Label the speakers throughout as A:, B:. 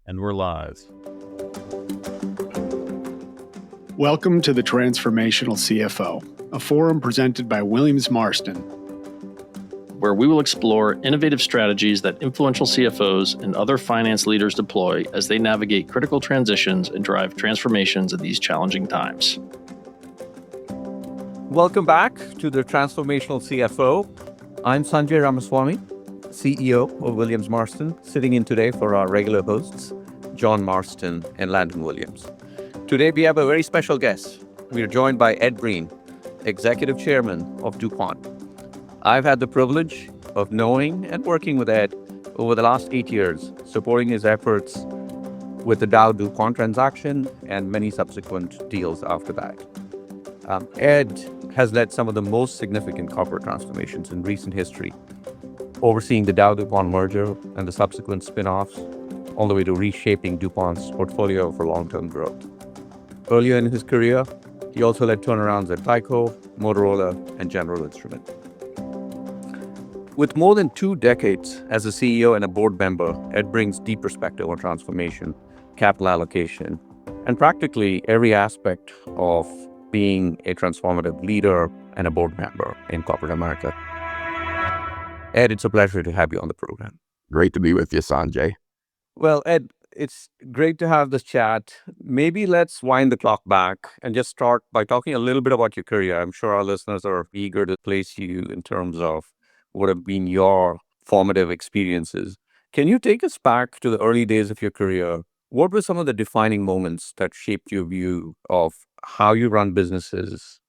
A: And we're live.
B: Welcome to the Transformational CFO, a forum presented by Williams Marston,
C: where we will explore innovative strategies that influential CFOs and other finance leaders deploy as they navigate critical transitions and drive transformations in these challenging times.
D: Welcome back to the Transformational CFO. I'm Sanjay Ramaswamy, CEO of Williams Marston, sitting in today for our regular hosts, John Marston and Landon Williams. Today we have a very special guest. We are joined by Ed Breen, Executive Chairman of DuPont. I've had the privilege of knowing and working with Ed over the last 8 years, supporting his efforts with the DowDuPont transaction and many subsequent deals after that. Ed has led some of the most significant corporate transformations in recent history, overseeing the DowDuPont merger and the subsequent spin-offs, all the way to reshaping DuPont's portfolio for long-term growth. Earlier in his career, he also led turnarounds at Tyco, Motorola, and General Instrument. With more than 2 decades as a CEO and a board member, Ed brings deep perspective on transformation, capital allocation, and practically every aspect of being a transformative leader and a board member in corporate America. Ed, it's a pleasure to have you on the program.
E: Great to be with you, Sanjay.
D: Well, Ed, it's great to have this chat. Maybe let's wind the clock back and just start by talking a little bit about your career. I'm sure our listeners are eager to place you in terms of what have been your formative experiences. Can you take us back to the early days of your career? What were some of the defining moments that shaped your view of how you run businesses?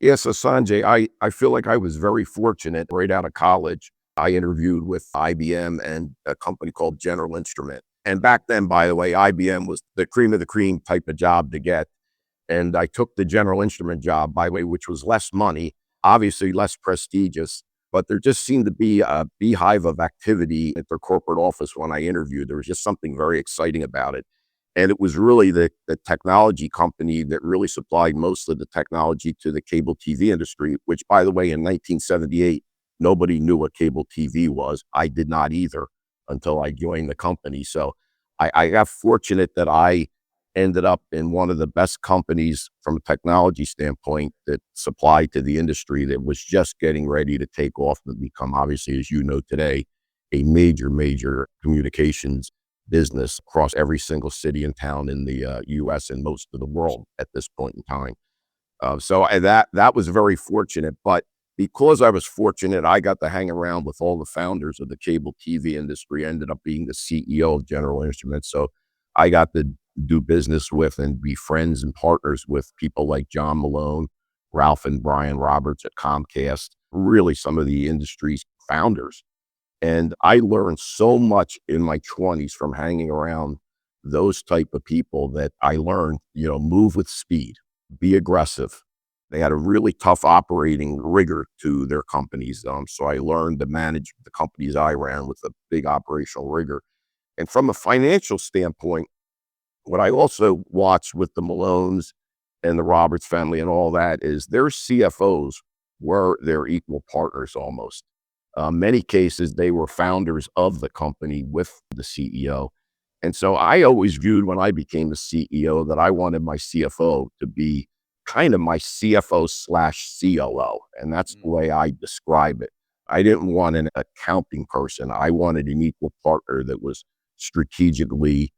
E: Yes, so Sanjay, I feel like I was very fortunate right out of college. I interviewed with IBM and a company called General Instrument. And back then, by the way, IBM was the cream of the cream type of job to get. And I took the General Instrument job, by the way, which was less money, obviously less prestigious, but there just seemed to be a beehive of activity at their corporate office when I interviewed. There was just something very exciting about it. And it was really the technology company that really supplied most of the technology to the cable TV industry, which, by the way, in 1978, nobody knew what cable TV was. I did not either until I joined the company. So I got fortunate that I ended up in one of the best companies from a technology standpoint that supplied to the industry that was just getting ready to take off and become, obviously, as you know today, a major communications business across every single city and town in the U.S. and most of the world at this point in time. So that was very fortunate. But because I was fortunate, I got to hang around with all the founders of the cable TV industry, ended up being the CEO of General Instrument. So I got to do business with and be friends and partners with people like John Malone, Ralph and Brian Roberts at Comcast, really some of the industry's founders. And I learned so much in my 20s from hanging around those type of people that I learned, move with speed, be aggressive. They had a really tough operating rigor to their companies. So I learned to manage the companies I ran with a big operational rigor. And from a financial standpoint, what I also watched with the Malones and the Roberts family and all that is their CFOs were their equal partners almost. Many cases, they were founders of the company with the CEO. And so I always viewed when I became the CEO that I wanted my CFO to be kind of my CFO/COO. And that's the way I describe it. I didn't want an accounting person. I wanted an equal partner that was strategically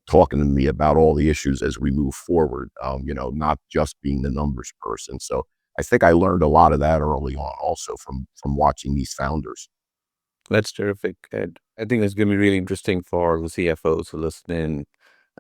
E: talking to me about all the issues as we move forward, not just being the numbers person. So I think I learned a lot of that early on also from watching these founders.
D: That's terrific, Ed. I think it's going to be really interesting for the CFOs who listen in,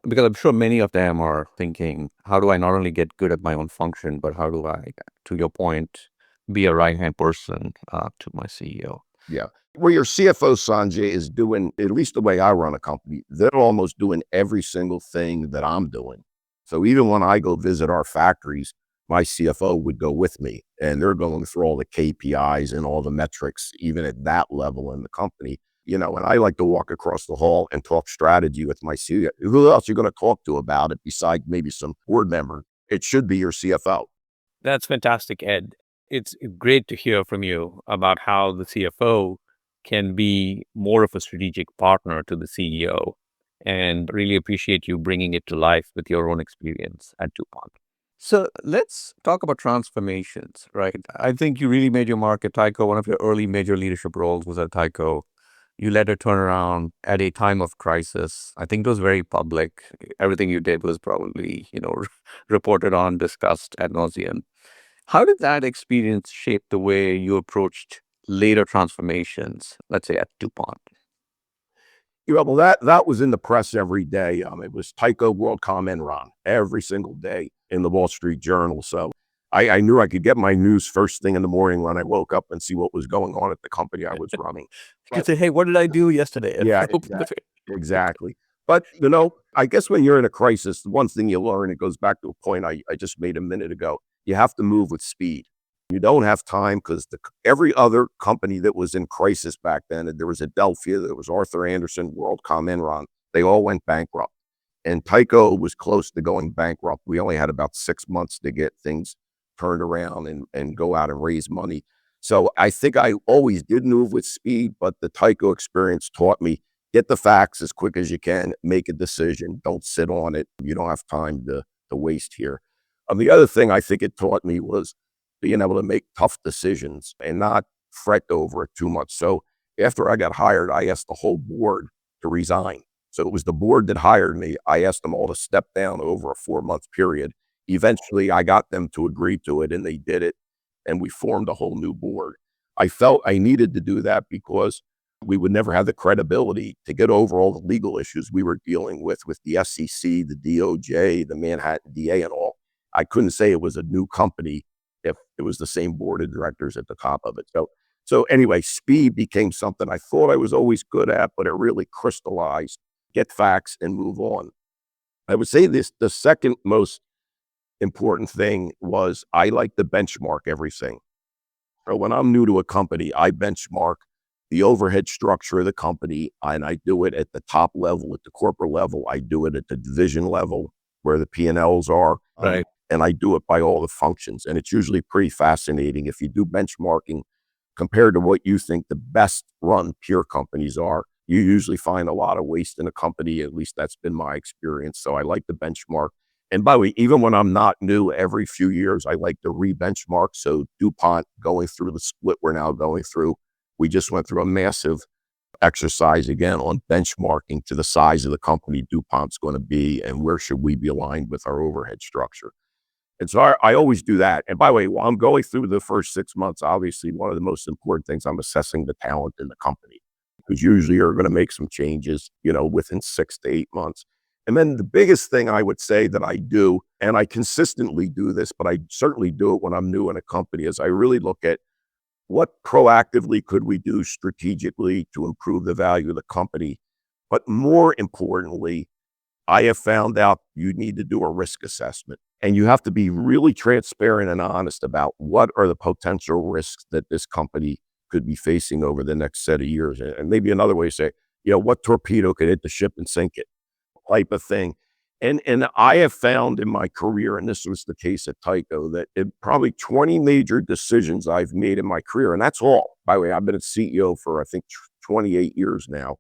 D: because I'm sure many of them are thinking, how do I not only get good at my own function, but how do I, to your point, be a right-hand person to my CEO?
E: Yeah. Well, your CFO, Sanjay, is doing, at least the way I run a company, they're almost doing every single thing that I'm doing. So even when I go visit our factories, my CFO would go with me, and they're going through all the KPIs and all the metrics, even at that level in the company. And I like to walk across the hall and talk strategy with my CEO. Who else are you going to talk to about it besides maybe some board member? It should be your CFO.
D: That's fantastic, Ed. It's great to hear from you about how the CFO can be more of a strategic partner to the CEO and really appreciate you bringing it to life with your own experience at DuPont. So let's talk about transformations, right? I think you really made your mark at Tyco. One of your early major leadership roles was at Tyco. You led a turnaround at a time of crisis. I think it was very public. Everything you did was probably, reported on, discussed ad nauseum. How did that experience shape the way you approached later transformations, let's say at DuPont?
E: Well, that was in the press every day. It was Tyco, WorldCom, Enron every single day in the Wall Street Journal. So I knew I could get my news first thing in the morning when I woke up and see what was going on at the company I was running.
D: You could say, hey, what did I do yesterday? And
E: Yeah,
D: open the
E: exactly. But, I guess when you're in a crisis, the one thing you learn, it goes back to a point I just made a minute ago, you have to move with speed. You don't have time because every other company that was in crisis back then, and there was Adelphia, there was Arthur Andersen, WorldCom, Enron, they all went bankrupt. And Tyco was close to going bankrupt. We only had about 6 months to get things turned around and go out and raise money. So I think I always did move with speed, but the Tyco experience taught me, get the facts as quick as you can, make a decision, don't sit on it. You don't have time to waste here. The other thing I think it taught me was being able to make tough decisions and not fret over it too much. So after I got hired, I asked the whole board to resign. So it was the board that hired me. I asked them all to step down over a 4-month period. Eventually, I got them to agree to it, and they did it, and we formed a whole new board. I felt I needed to do that because we would never have the credibility to get over all the legal issues we were dealing with the SEC, the DOJ, the Manhattan DA, and all. I couldn't say it was a new company if it was the same board of directors at the top of it. So anyway, speed became something I thought I was always good at, but it really crystallized. Get facts and move on. I would say the second most important thing was I like to benchmark everything. So when I'm new to a company, I benchmark the overhead structure of the company, and I do it at the top level, at the corporate level. I do it at the division level where the P&Ls are.
D: Right.
E: And I do it by all the functions. And it's usually pretty fascinating if you do benchmarking compared to what you think the best run peer companies are. You usually find a lot of waste in a company. At least that's been my experience. So I like to benchmark. And by the way, even when I'm not new, every few years, I like to re-benchmark. So DuPont, going through the split we're now going through, we just went through a massive exercise again on benchmarking to the size of the company DuPont's going to be and where should we be aligned with our overhead structure. And so I always do that. And by the way, while I'm going through the first 6 months, obviously one of the most important things, I'm assessing the talent in the company, because usually you're going to make some changes, within 6 to 8 months. And then the biggest thing I would say that I do, and I consistently do this, but I certainly do it when I'm new in a company, is I really look at what proactively could we do strategically to improve the value of the company. But more importantly, I have found out you need to do a risk assessment, and you have to be really transparent and honest about what are the potential risks that this company could be facing over the next set of years. And maybe another way to say, what torpedo could hit the ship and sink it, type of thing. And I have found in my career, and this was the case at Tyco, that in probably 20 major decisions I've made in my career, and that's all. By the way, I've been a CEO for, I think, 28 years now.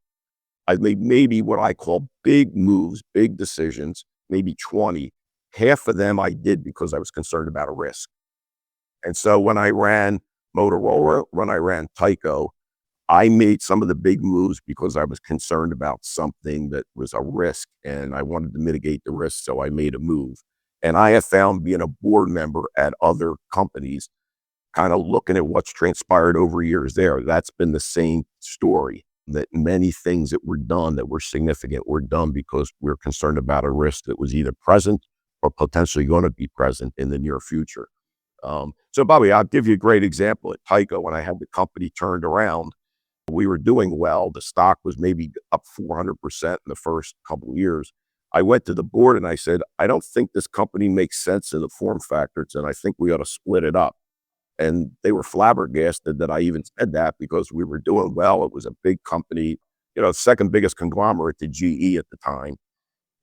E: I've made maybe what I call big moves, big decisions, maybe 20. Half of them I did because I was concerned about a risk. And so when I ran Motorola, when I ran Tyco, I made some of the big moves because I was concerned about something that was a risk and I wanted to mitigate the risk. So I made a move. And I have found, being a board member at other companies, kind of looking at what's transpired over years there, that's been the same story, that many things that were done that were significant were done because we're concerned about a risk that was either present or potentially going to be present in the near future. So Bobby, I'll give you a great example. At Tyco, when I had the company turned around, we were doing well. The stock was maybe up 400% in the first couple of years. I went to the board and I said, I don't think this company makes sense in the form factors, and I think we ought to split it up. And they were flabbergasted that I even said that because we were doing well. It was a big company, second biggest conglomerate to GE at the time.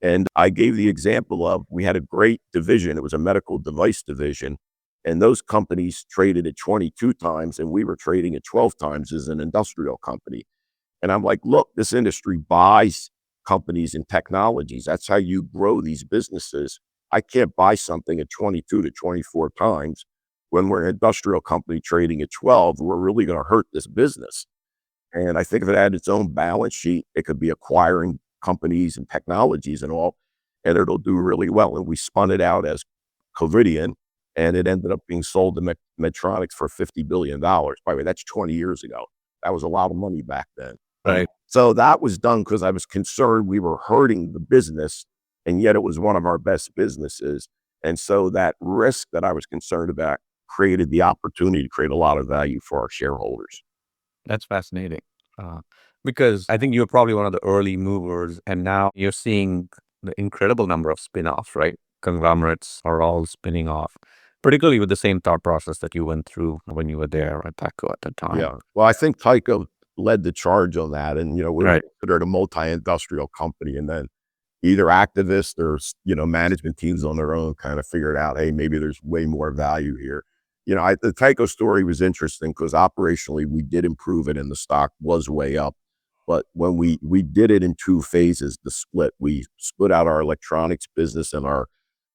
E: And I gave the example of, we had a great division. It was a medical device division. And those companies traded at 22 times, and we were trading at 12 times as an industrial company. And I'm like, look, this industry buys companies and technologies. That's how you grow these businesses. I can't buy something at 22 to 24 times. When we're an industrial company trading at 12, we're really going to hurt this business. And I think if it had its own balance sheet, it could be acquiring companies and technologies and all, and it'll do really well. And we spun it out as Covidian, and it ended up being sold to Medtronic for $50 billion. By the way, that's 20 years ago. That was a lot of money back then.
D: Right.
E: So that was done because I was concerned we were hurting the business, and yet it was one of our best businesses. And so that risk that I was concerned about created the opportunity to create a lot of value for our shareholders.
D: That's fascinating. Because I think you're probably one of the early movers, and now you're seeing the incredible number of spin-offs, right? Conglomerates are all spinning off, particularly with the same thought process that you went through when you were there at Tyco at the time.
E: Yeah. Well, I think Tyco led the charge on that. And, we were
D: Right.
E: considered a multi-industrial company. And then either activists or, management teams on their own kind of figured out, hey, maybe there's way more value here. The Tyco story was interesting because operationally we did improve it and the stock was way up. But when we did it in two phases, the split, we split out our electronics business and our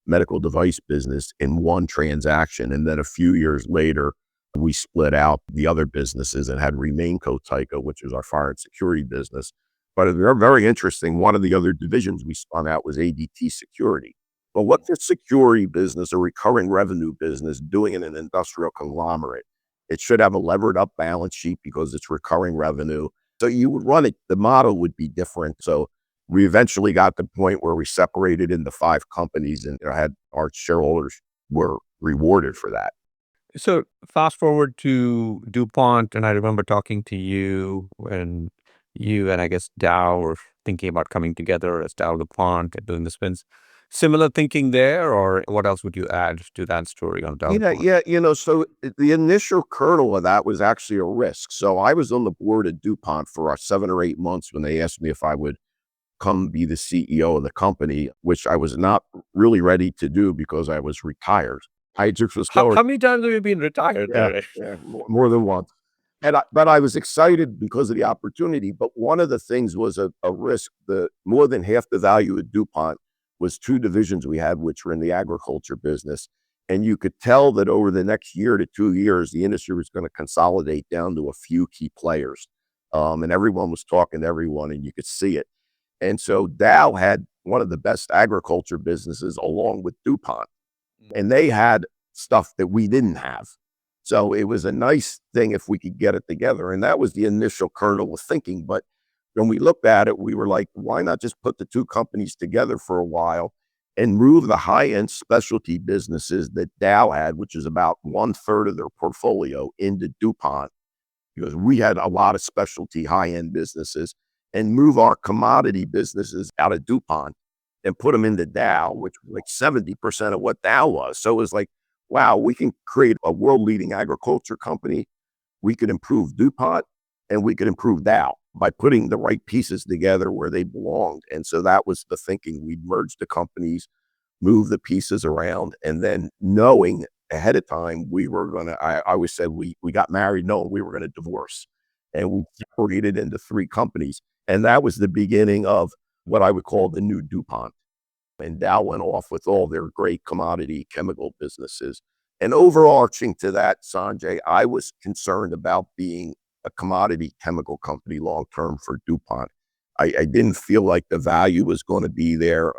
E: medical device business in one transaction. And then a few years later, we split out the other businesses and had RemainCo Tyco, which is our fire and security business. But it's very interesting. One of the other divisions we spun out was ADT Security. But what's a security business, a recurring revenue business, doing in an industrial conglomerate? It should have a levered up balance sheet because it's recurring revenue. So you would run it, the model would be different. So we eventually got to the point where we separated into 5 companies and had our shareholders were rewarded for that.
D: So fast forward to DuPont, and I remember talking to you when you and I guess Dow were thinking about coming together as DowDuPont and doing the spins. Similar thinking there, or what else would you add to that story on DowDuPont?
E: So the initial kernel of that was actually a risk. So I was on the board at DuPont for 7 or 8 months when they asked me if I would come be the CEO of the company, which I was not really ready to do because I was retired. I just was
D: How many times have you been retired?
E: more than once. But I was excited because of the opportunity. But one of the things was a risk. More than half the value of DuPont was 2 divisions we had, which were in the agriculture business. And you could tell that over the next year to 2 years, the industry was going to consolidate down to a few key players. And everyone was talking to everyone, and you could see it. And so Dow had one of the best agriculture businesses along with DuPont. And they had stuff that we didn't have. So it was a nice thing if we could get it together. And that was the initial kernel of thinking. But when we looked at it, we were like, why not just put the 2 companies together for a while and move the high-end specialty businesses that Dow had, which is about 1/3 of their portfolio, into DuPont, because we had a lot of specialty high-end businesses, and move our commodity businesses out of DuPont and put them into Dow, which was like 70% of what Dow was. So it was like, wow, we can create a world-leading agriculture company. We could improve DuPont and we could improve Dow by putting the right pieces together where they belonged. And so that was the thinking. We'd merge the companies, move the pieces around, and then knowing ahead of time, we were going to, I always said we got married knowing we were going to divorce. And we separated into 3 companies. And that was the beginning of what I would call the new DuPont. And Dow went off with all their great commodity chemical businesses. And overarching to that, Sanjay, I was concerned about being a commodity chemical company long-term for DuPont. I didn't feel like the value was going to be there.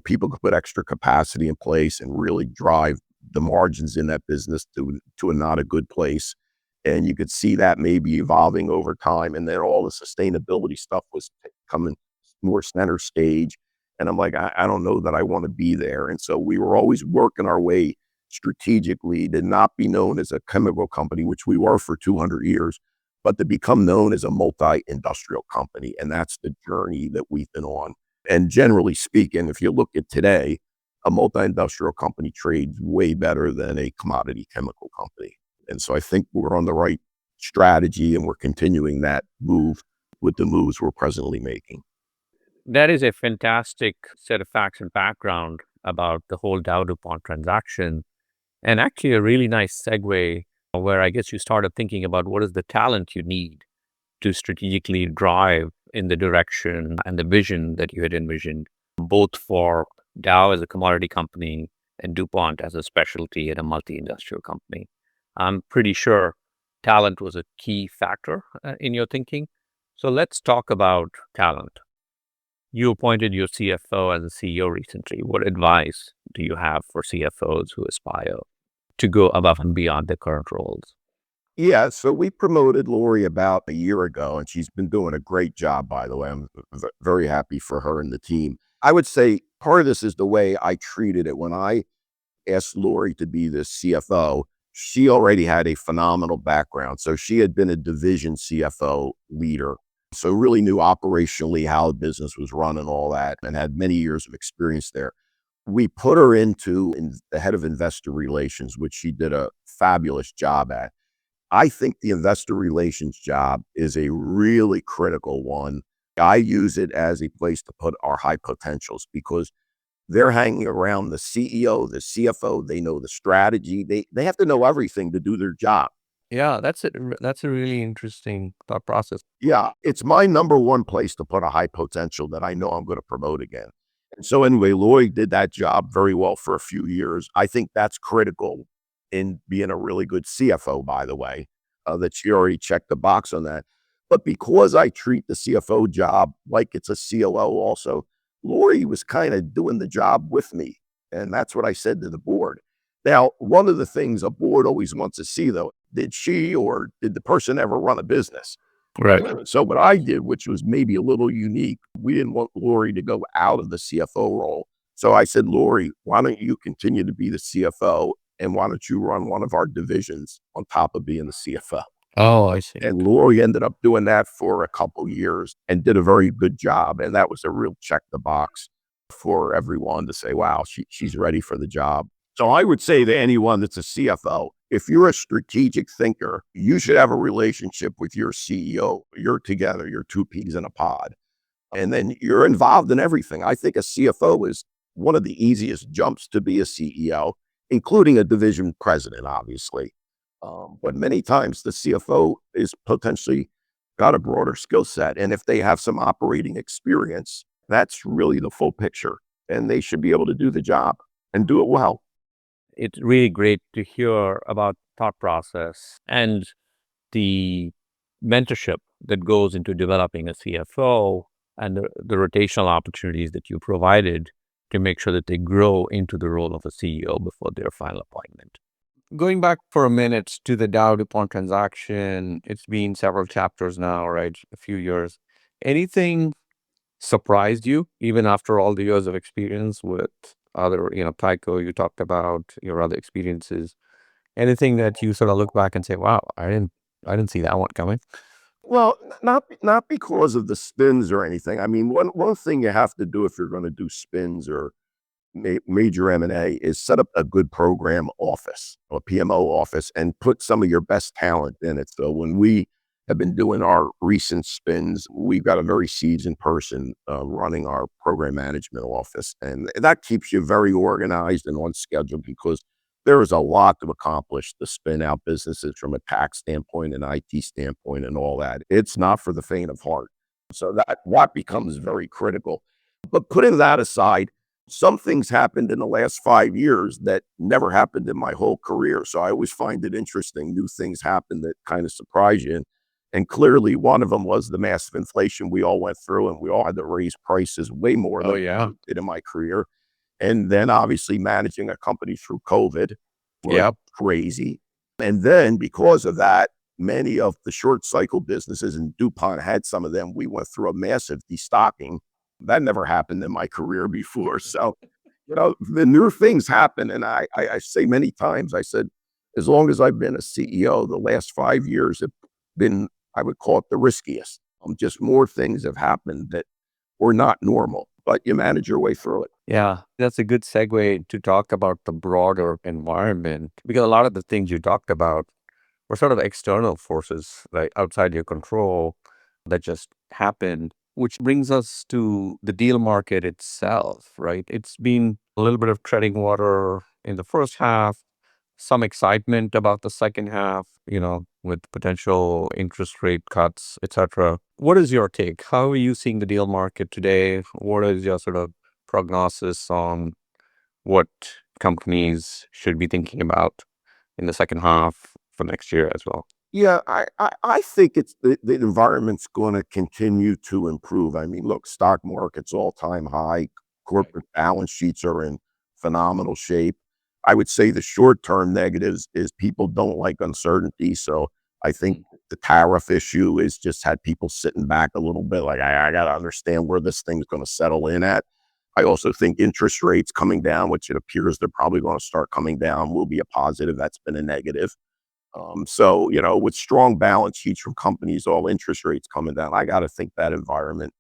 E: People could put extra capacity in place and really drive the margins in that business to a not a good place. And you could see that maybe evolving over time. And then all the sustainability stuff was coming more center stage. And I'm like, I don't know that I want to be there. And so we were always working our way strategically to not be known as a chemical company, which we were for 200 years, but to become known as a multi-industrial company. And that's the journey that we've been on. And generally speaking, if you look at today, a multi-industrial company trades way better than a commodity chemical company. And so I think we're on the right strategy, and we're continuing that move with the moves we're presently making.
D: That is a fantastic set of facts and background about the whole DowDuPont transaction. And actually a really nice segue where I guess you started thinking about what is the talent you need to strategically drive in the direction and the vision that you had envisioned, both for Dow as a commodity company and DuPont as a specialty and a multi-industrial company. I'm pretty sure talent was a key factor in your thinking. So let's talk about talent. You appointed your CFO as a CEO recently. What advice do you have for CFOs who aspire to go above and beyond their current roles?
E: Yeah, so we promoted Lori about a year ago, and she's been doing a great job, by the way. I'm very happy for her and the team. I would say part of this is the way I treated it. When I asked Lori to be the CFO, she already had a phenomenal background. So she had been a division CFO leader. So really knew operationally how the business was run and all that, and had many years of experience there. We put her into the head of investor relations, which she did a fabulous job at. I think the investor relations job is a really critical one. I use it as a place to put our high potentials because they're hanging around the CEO, the CFO. They know the strategy. They have to know everything to do their job.
D: Yeah, that's it. That's a really interesting thought process.
E: Yeah, it's my number one place to put a high potential that I know I'm going to promote again. And so anyway, Lloyd did that job very well for a few years. I think that's critical in being a really good CFO, by the way, that she already checked the box on that. But because I treat the CFO job like it's a COO also, Lori was kind of doing the job with me. And that's what I said to the board. Now, one of the things a board always wants to see, though, did she or did the person ever run a business?
D: Right.
E: So what I did, which was maybe a little unique, we didn't want Lori to go out of the CFO role. So I said, Lori, why don't you continue to be the CFO and why don't you run one of our divisions on top of being the CFO?
D: Oh, I see.
E: And Lori ended up doing that for a couple years and did a very good job. And that was a real check the box for everyone to say, wow, she's ready for the job. So I would say to anyone that's a CFO, if you're a strategic thinker, you should have a relationship with your CEO. You're together, you're two peas in a pod. And then you're involved in everything. I think a CFO is one of the easiest jumps to be a CEO, including a division president, obviously. But many times the CFO is potentially got a broader skill set. And if they have some operating experience, that's really the full picture. And they should be able to do the job and do it well.
D: It's really great to hear about thought process and the mentorship that goes into developing a CFO and the rotational opportunities that you provided to make sure that they grow into the role of a CEO before their final appointment. Going back for a minute to the DowDuPont transaction, it's been several chapters now, right? A few years. Anything surprised you, even after all the years of experience with other, Tyco, you talked about your other experiences? Anything that you sort of look back and say, wow, I didn't see that one coming?
E: Well, not because of the spins or anything. I mean, one thing you have to do if you're going to do spins or major M&A is set up a good program office, a PMO office, and put some of your best talent in it. So when we have been doing our recent spins, we've got a very seasoned person running our program management office. And that keeps you very organized and on schedule because there is a lot to accomplish to spin out businesses from a tax standpoint and IT standpoint and all that. It's not for the faint of heart. So that becomes very critical. But putting that aside, some things happened in the last 5 years that never happened in my whole career. So I always find it interesting. New things happen that kind of surprise you. And clearly one of them was the massive inflation we all went through, and we all had to raise prices way more than I did in my career. And then obviously managing a company through COVID was
D: Yep.
E: crazy. And then because of that, many of the short cycle businesses, and DuPont had some of them, we went through a massive destocking. That never happened in my career before. So, the new things happen. And I say many times, I said, as long as I've been a CEO, the last 5 years have been, I would call it the riskiest. Just more things have happened that were not normal, but you manage your way through it.
D: Yeah, that's a good segue to talk about the broader environment, because a lot of the things you talked about were sort of external forces, like outside your control, that just happened, which brings us to the deal market itself, right? It's been a little bit of treading water in the first half, some excitement about the second half, with potential interest rate cuts, etc. What is your take? How are you seeing the deal market today? What is your sort of prognosis on what companies should be thinking about in the second half for next year as well?
E: Yeah, I think it's the environment's going to continue to improve. I mean, look, stock market's all-time high. Corporate balance sheets are in phenomenal shape. I would say the short-term negatives is people don't like uncertainty. So I think the tariff issue is just had people sitting back a little bit, like I got to understand where this thing's going to settle in at. I also think interest rates coming down, which it appears they're probably going to start coming down, will be a positive. That's been a negative. So, with strong balance sheets from companies, all interest rates coming down, I got to think that environment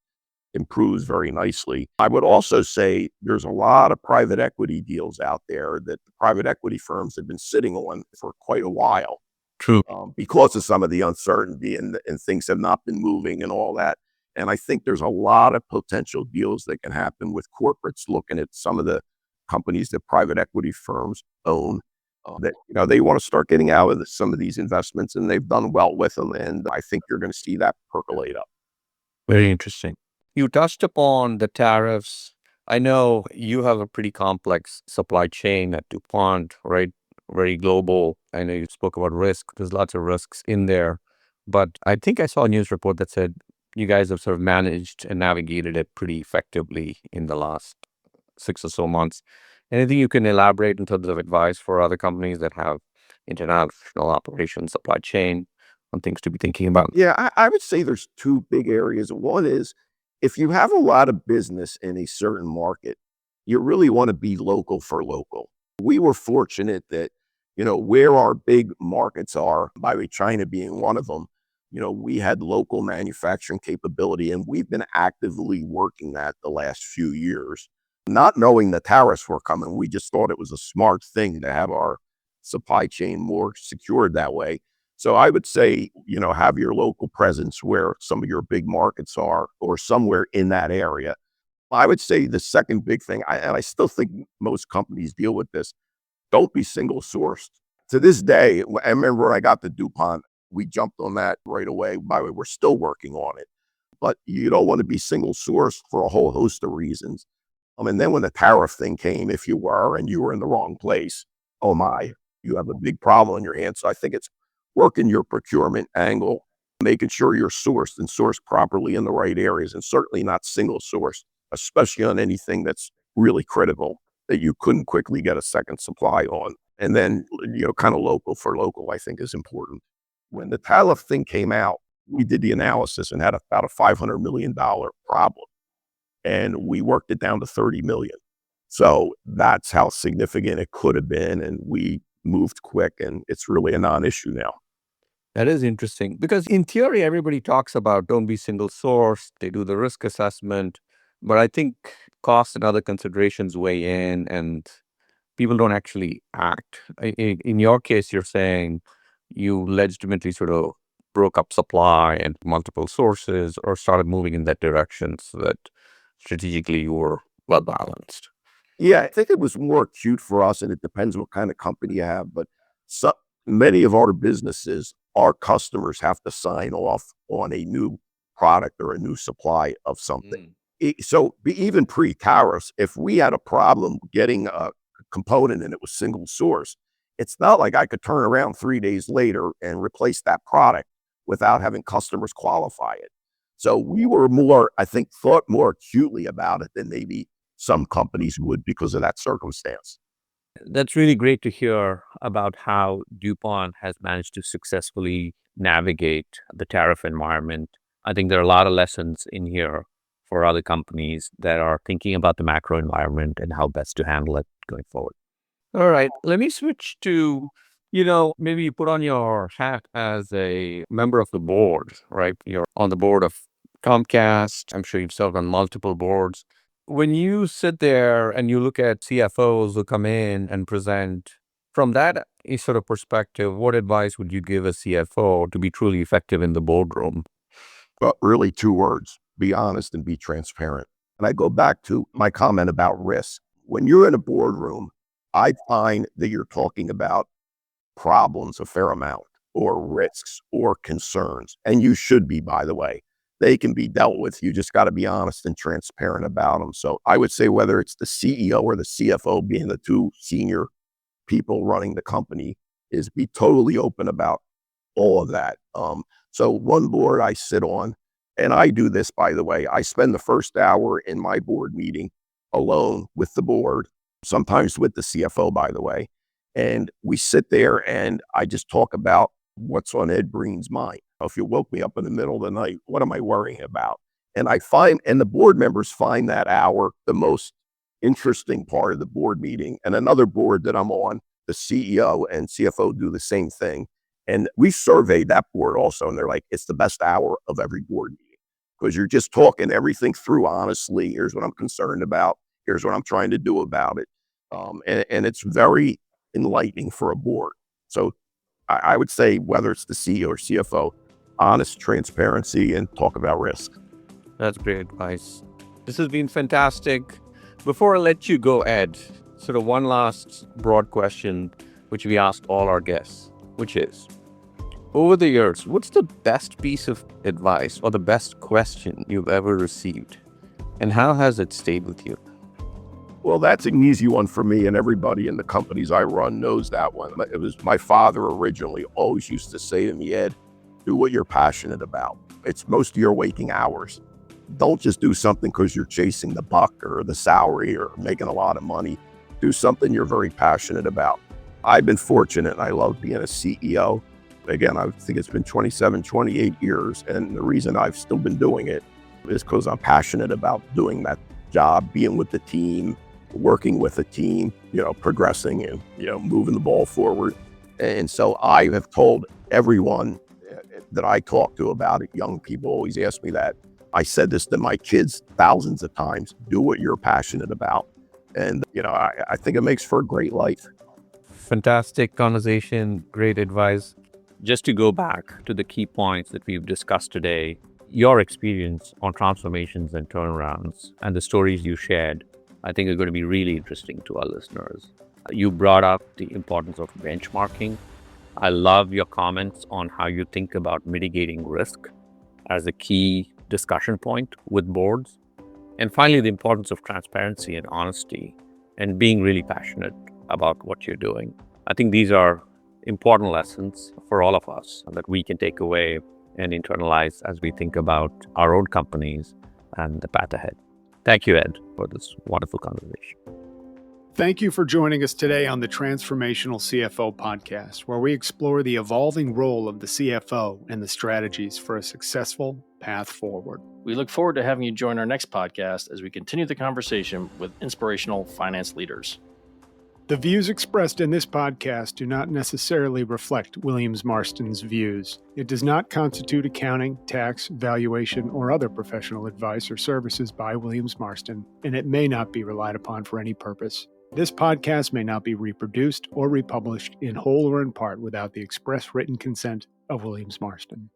E: improves very nicely. I would also say there's a lot of private equity deals out there that the private equity firms have been sitting on for quite a while,
D: True.
E: because of some of the uncertainty and things have not been moving and all that. And I think there's a lot of potential deals that can happen with corporates looking at some of the companies that private equity firms own, that they want to start getting out of some of these investments, and they've done well with them. And I think you're going to see that percolate up.
D: Very interesting. You touched upon the tariffs. I know you have a pretty complex supply chain at DuPont, right? Very global. I know you spoke about risk. There's lots of risks in there. But I think I saw a news report that said you guys have sort of managed and navigated it pretty effectively in the last 6 or so months. Anything you can elaborate in terms of advice for other companies that have international operations, supply chain, on things to be thinking about?
E: Yeah, I would say there's two big areas. One is if you have a lot of business in a certain market, you really want to be local for local. We were fortunate that, where our big markets are, by the way, China being one of them, we had local manufacturing capability, and we've been actively working that the last few years. Not knowing the tariffs were coming, we just thought it was a smart thing to have our supply chain more secured that way. So I would say, have your local presence where some of your big markets are or somewhere in that area. I would say the second big thing, and I still think most companies deal with this, don't be single sourced. To this day, I remember when I got to DuPont, we jumped on that right away. By the way, we're still working on it. But you don't want to be single sourced for a whole host of reasons. And then when the tariff thing came, if you were and you were in the wrong place, oh my, you have a big problem on your hands. So I think it's working your procurement angle, making sure you're sourced and sourced properly in the right areas, and certainly not single sourced, especially on anything that's really critical that you couldn't quickly get a second supply on. And then, kind of local for local, I think is important. When the tariff thing came out, we did the analysis and had about a $500 million problem. And we worked it down to 30 million. So that's how significant it could have been. And we moved quick, and it's really a non-issue now.
D: That is interesting because in theory, everybody talks about don't be single sourced. They do the risk assessment, but I think cost and other considerations weigh in and people don't actually act. In your case, you're saying you legitimately sort of broke up supply and multiple sources or started moving in that direction so that strategically you were well balanced.
E: Yeah, I think it was more acute for us, and it depends what kind of company you have. But so many of our businesses, our customers have to sign off on a new product or a new supply of something. So even pre-tariffs, if we had a problem getting a component and it was single source, it's not like I could turn around 3 days later and replace that product without having customers qualify it. So we were more, I think, thought more acutely about it than maybe some companies would because of that circumstance.
D: That's really great to hear about how DuPont has managed to successfully navigate the tariff environment. I think there are a lot of lessons in here for other companies that are thinking about the macro environment and how best to handle it going forward. All right, let me switch to, maybe you put on your hat as a member of the board, right? You're on the board of Comcast. I'm sure you've served on multiple boards. When you sit there and you look at CFOs who come in and present, from that sort of perspective, what advice would you give a CFO to be truly effective in the boardroom?
E: But really, two words: be honest and be transparent. And I go back to my comment about risk. When you're in a boardroom, I find that you're talking about problems a fair amount, or risks, or concerns. And you should be, by the way. They can be dealt with. You just got to be honest and transparent about them. So I would say whether it's the CEO or the CFO being the two senior people running the company, is be totally open about all of that. So one board I sit on, and I do this, by the way, I spend the first hour in my board meeting alone with the board, sometimes with the CFO, by the way. And we sit there and I just talk about what's on Ed Breen's mind. If you woke me up in the middle of the night, what am I worrying about? And the board members find that hour the most interesting part of the board meeting. And another board that I'm on, the CEO and CFO do the same thing. And we surveyed that board also, and they're like, it's the best hour of every board meeting because you're just talking everything through honestly. Here's what I'm concerned about. Here's what I'm trying to do about it. And it's very enlightening for a board. So I would say whether it's the CEO or CFO, honest transparency and talk about risk.
D: That's great advice. This has been fantastic. Before I let you go, Ed, sort of one last broad question, which we asked all our guests, which is, over the years, what's the best piece of advice or the best question you've ever received? And how has it stayed with you?
E: Well, that's an easy one for me, and everybody in the companies I run knows that one. It was my father originally always used to say to me, Ed, do what you're passionate about. It's most of your waking hours. Don't just do something because you're chasing the buck or the salary or making a lot of money. Do something you're very passionate about. I've been fortunate, and I love being a CEO. Again, I think it's been 27, 28 years, and the reason I've still been doing it is because I'm passionate about doing that job, being with the team, working with a team, progressing and, moving the ball forward. And so I have told everyone that I talk to about it, young people always ask me that. I said this to my kids thousands of times, do what you're passionate about. And, I think it makes for a great life.
D: Fantastic conversation, great advice. Just to go back to the key points that we've discussed today, your experience on transformations and turnarounds and the stories you shared, I think are going to be really interesting to our listeners. You brought up the importance of benchmarking. I love your comments on how you think about mitigating risk as a key discussion point with boards. And finally, the importance of transparency and honesty and being really passionate about what you're doing. I think these are important lessons for all of us that we can take away and internalize as we think about our own companies and the path ahead. Thank you, Ed, for this wonderful conversation.
B: Thank you for joining us today on the Transformational CFO podcast, where we explore the evolving role of the CFO and the strategies for a successful path forward.
C: We look forward to having you join our next podcast as we continue the conversation with inspirational finance leaders.
B: The views expressed in this podcast do not necessarily reflect Williams Marston's views. It does not constitute accounting, tax, valuation, or other professional advice or services by Williams Marston, and it may not be relied upon for any purpose. This podcast may not be reproduced or republished in whole or in part without the express written consent of Williams Marston.